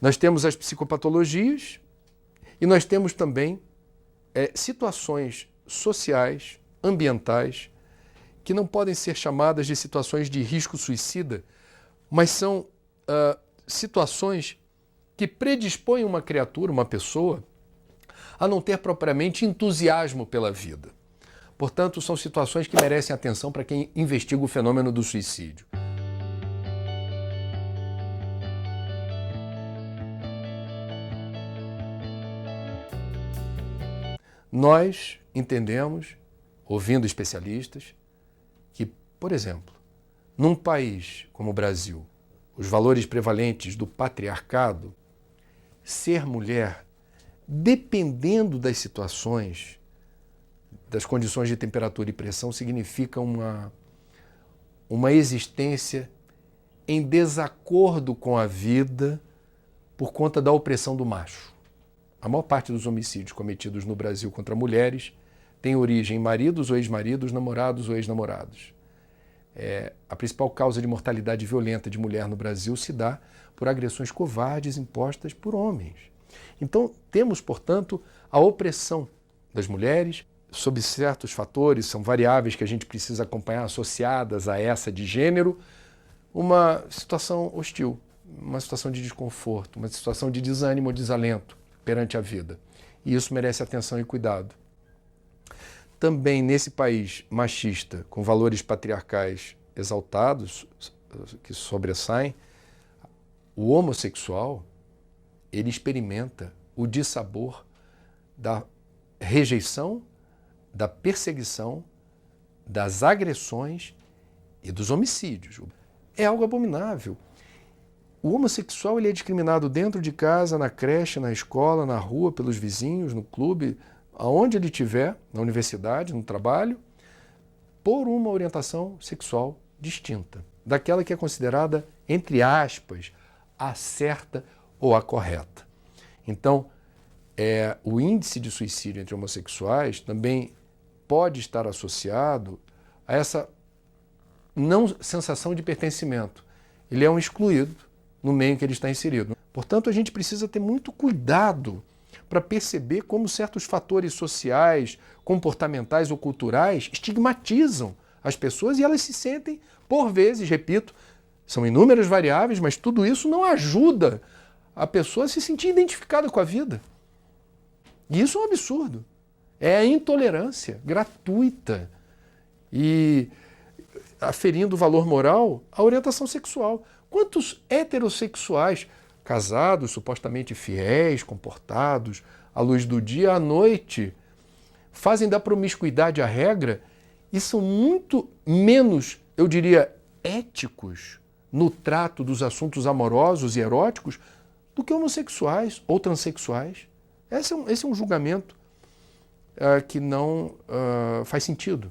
Nós temos as psicopatologias e nós temos também situações sociais, ambientais, que não podem ser chamadas de situações de risco suicida, mas são situações que predispõem uma criatura, uma pessoa, a não ter propriamente entusiasmo pela vida. Portanto, são situações que merecem atenção para quem investiga o fenômeno do suicídio. Nós entendemos, ouvindo especialistas, que, por exemplo, num país como o Brasil, os valores prevalentes do patriarcado, ser mulher, dependendo das situações, das condições de temperatura e pressão, significa uma existência em desacordo com a vida por conta da opressão do macho. A maior parte dos homicídios cometidos no Brasil contra mulheres tem origem em maridos ou ex-maridos, namorados ou ex-namorados. A principal causa de mortalidade violenta de mulher no Brasil se dá por agressões covardes impostas por homens. Então, temos, portanto, a opressão das mulheres, sob certos fatores, são variáveis que a gente precisa acompanhar associadas a essa de gênero, uma situação hostil, uma situação de desconforto, uma situação de desânimo ou desalento perante a vida. E isso merece atenção e cuidado. Também nesse país machista, com valores patriarcais exaltados, que sobressaem, o homossexual, ele experimenta o dissabor da rejeição, da perseguição, das agressões e dos homicídios. É algo abominável. O homossexual ele é discriminado dentro de casa, na creche, na escola, na rua, pelos vizinhos, no clube, aonde ele estiver, na universidade, no trabalho, por uma orientação sexual distinta, daquela que é considerada, entre aspas, a certa ou a correta. Então, o índice de suicídio entre homossexuais também pode estar associado a essa não sensação de pertencimento. Ele é um excluído no meio em que ele está inserido. Portanto, a gente precisa ter muito cuidado para perceber como certos fatores sociais, comportamentais ou culturais estigmatizam as pessoas e elas se sentem, por vezes, repito, são inúmeras variáveis, mas tudo isso não ajuda a pessoa a se sentir identificada com a vida. E isso é um absurdo. É a intolerância gratuita e aferindo valor moral à orientação sexual. Quantos heterossexuais, casados, supostamente fiéis, comportados, à luz do dia, à noite, fazem da promiscuidade a regra e são muito menos, eu diria, éticos no trato dos assuntos amorosos e eróticos do que homossexuais ou transexuais? Esse é um julgamento que não faz sentido.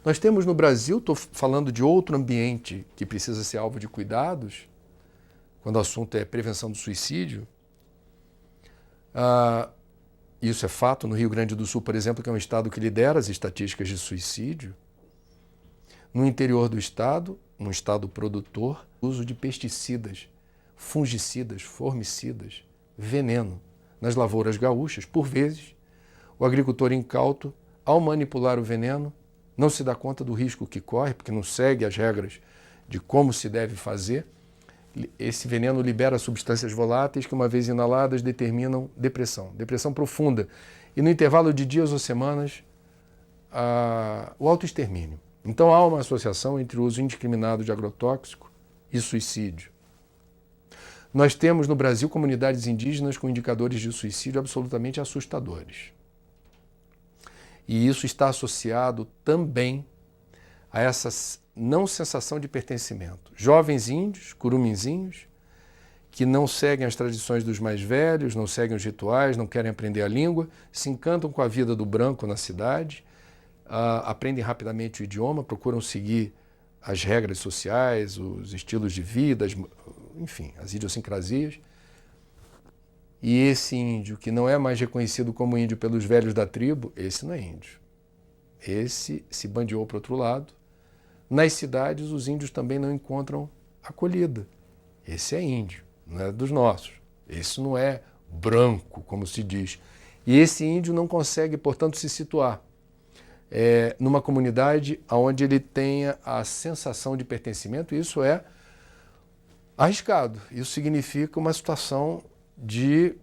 Nós temos no Brasil, estou falando de outro ambiente que precisa ser alvo de cuidados, quando o assunto é prevenção do suicídio. Isso é fato no Rio Grande do Sul, por exemplo, que é um estado que lidera as estatísticas de suicídio. No interior do estado, um estado produtor, uso de pesticidas, fungicidas, formicidas, veneno nas lavouras gaúchas. Por vezes, o agricultor incauto, ao manipular o veneno, não se dá conta do risco que corre, porque não segue as regras de como se deve fazer. Esse veneno libera substâncias voláteis que, uma vez inaladas, determinam depressão profunda. E no intervalo de dias ou semanas, o autoextermínio. Então há uma associação entre o uso indiscriminado de agrotóxico e suicídio. Nós temos no Brasil comunidades indígenas com indicadores de suicídio absolutamente assustadores. E isso está associado também a essa não sensação de pertencimento. Jovens índios, curuminzinhos, que não seguem as tradições dos mais velhos, não seguem os rituais, não querem aprender a língua, se encantam com a vida do branco na cidade, aprendem rapidamente o idioma, procuram seguir as regras sociais, os estilos de vida, enfim, as idiosincrasias. E esse índio, que não é mais reconhecido como índio pelos velhos da tribo, esse não é índio. Esse se bandeou para o outro lado. Nas cidades, os índios também não encontram acolhida. Esse é índio. não é dos nossos. Esse não é branco, como se diz. E esse índio não consegue, portanto, se situar numa comunidade onde ele tenha a sensação de pertencimento, e isso é arriscado. Isso significa uma situação de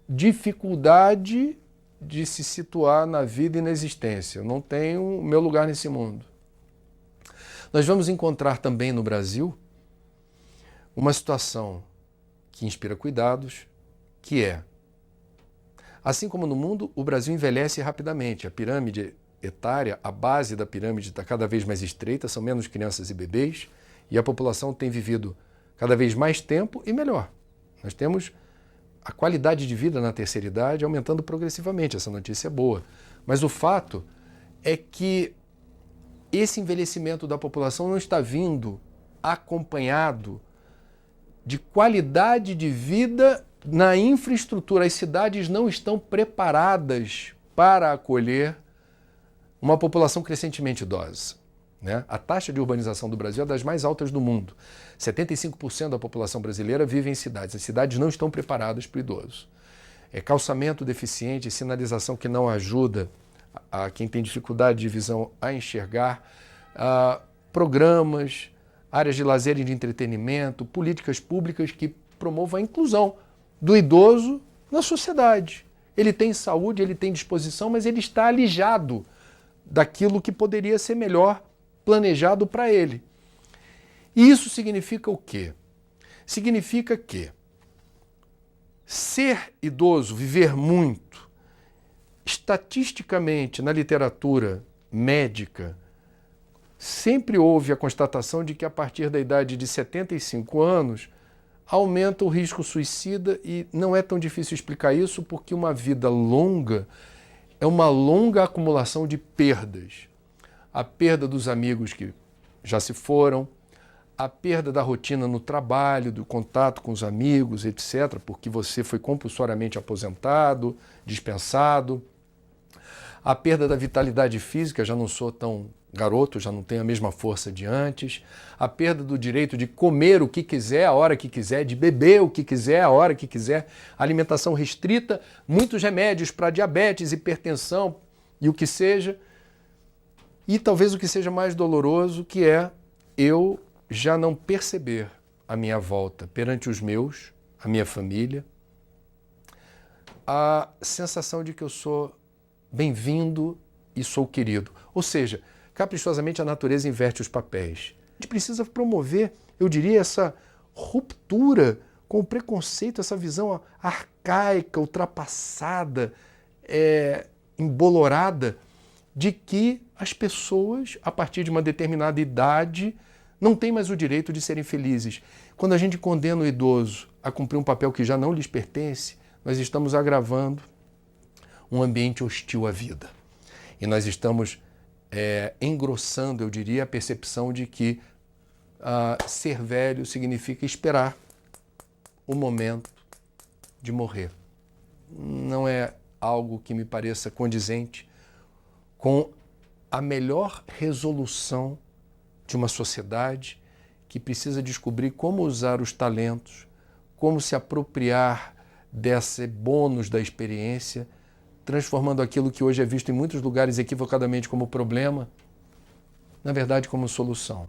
dificuldade de se situar na vida e na existência. Eu não tenho meu lugar nesse mundo. Nós vamos encontrar também no Brasil uma situação que inspira cuidados, que é, assim como no mundo, o Brasil envelhece rapidamente. A pirâmide etária, a base da pirâmide está cada vez mais estreita, são menos crianças e bebês, e a população tem vivido cada vez mais tempo e melhor. Nós temos a qualidade de vida na terceira idade aumentando progressivamente, essa notícia é boa. Mas o fato é que esse envelhecimento da população não está vindo acompanhado de qualidade de vida na infraestrutura. As cidades não estão preparadas para acolher uma população crescentemente idosa, né? A taxa de urbanização do Brasil é das mais altas do mundo. 75% da população brasileira vive em cidades. As cidades não estão preparadas para o idoso. Calçamento deficiente, sinalização que não ajuda a quem tem dificuldade de visão a enxergar, programas, áreas de lazer e de entretenimento, políticas públicas que promovam a inclusão do idoso na sociedade. Ele tem saúde, ele tem disposição, mas ele está alijado daquilo que poderia ser melhor planejado para ele. E isso significa o quê? Significa que ser idoso, viver muito, estatisticamente na literatura médica, sempre houve a constatação de que a partir da idade de 75 anos aumenta o risco suicida, e não é tão difícil explicar isso porque uma vida longa é uma longa acumulação de perdas. A perda dos amigos que já se foram, a perda da rotina no trabalho, do contato com os amigos, etc., porque você foi compulsoriamente aposentado, dispensado, a perda da vitalidade física, já não sou tão garoto, já não tenho a mesma força de antes, a perda do direito de comer o que quiser, a hora que quiser, de beber o que quiser, a hora que quiser, alimentação restrita, muitos remédios para diabetes, hipertensão e o que seja, e talvez o que seja mais doloroso, que é eu já não perceber a minha volta perante os meus, a minha família, a sensação de que eu sou bem-vindo e sou querido. Ou seja, caprichosamente a natureza inverte os papéis. A gente precisa promover, eu diria, essa ruptura com o preconceito, essa visão arcaica, ultrapassada, embolorada, de que as pessoas, a partir de uma determinada idade, não têm mais o direito de serem felizes. Quando a gente condena o idoso a cumprir um papel que já não lhes pertence, nós estamos agravando um ambiente hostil à vida. E nós estamos engrossando, eu diria, a percepção de que ser velho significa esperar o momento de morrer. Não é algo que me pareça condizente com a melhor resolução de uma sociedade que precisa descobrir como usar os talentos, como se apropriar desse bônus da experiência, transformando aquilo que hoje é visto em muitos lugares equivocadamente como problema, na verdade como solução.